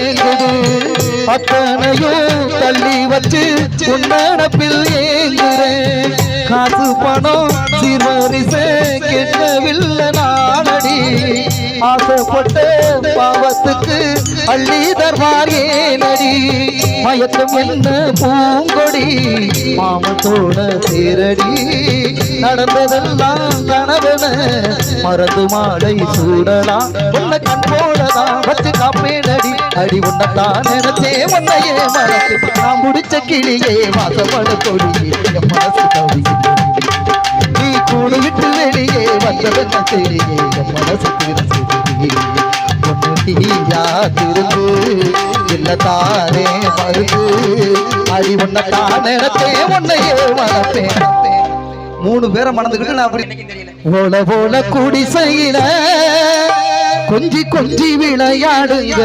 ஏங்குது அத்தனையும் தள்ளி வச்சு உன்னடப்பில் ஏங்குறேன் காசு பணம் சிறுவரிசை கெட்டவில்லை நாளடி ஆசைப்பட்ட பாவத்துக்கு அள்ளி தர்வார் ஏனடி மயக்கம் என்ன பூங்கொடி மாமத்தோட தேரடி நடந்ததெல்லாம் கனவன மறந்து மாலை சூடலாம் உன்னை கண் போலதான் வச்சு காப்பேனடி அடி உன்னத்தான் நினைச்சே உன்னையே மறந்து நான் முடிச்ச கிளியே வாசப்பட கொடியே என் மனசு தவிக்கின்ற நீ கூடு விட்டு வெளியே வந்தவன தெரியே என் மனசு ஒன்னு தீயா திருந்து இல்ல தானே மருந்து அடி உன்னத்தான் நினைச்சே உன்னையே மறப்பேன் 3 பேரை மணந்துக்கிட்டு நான் அப்படி போல போல குடிசையில கொஞ்சி கொஞ்சி விளையாடுங்க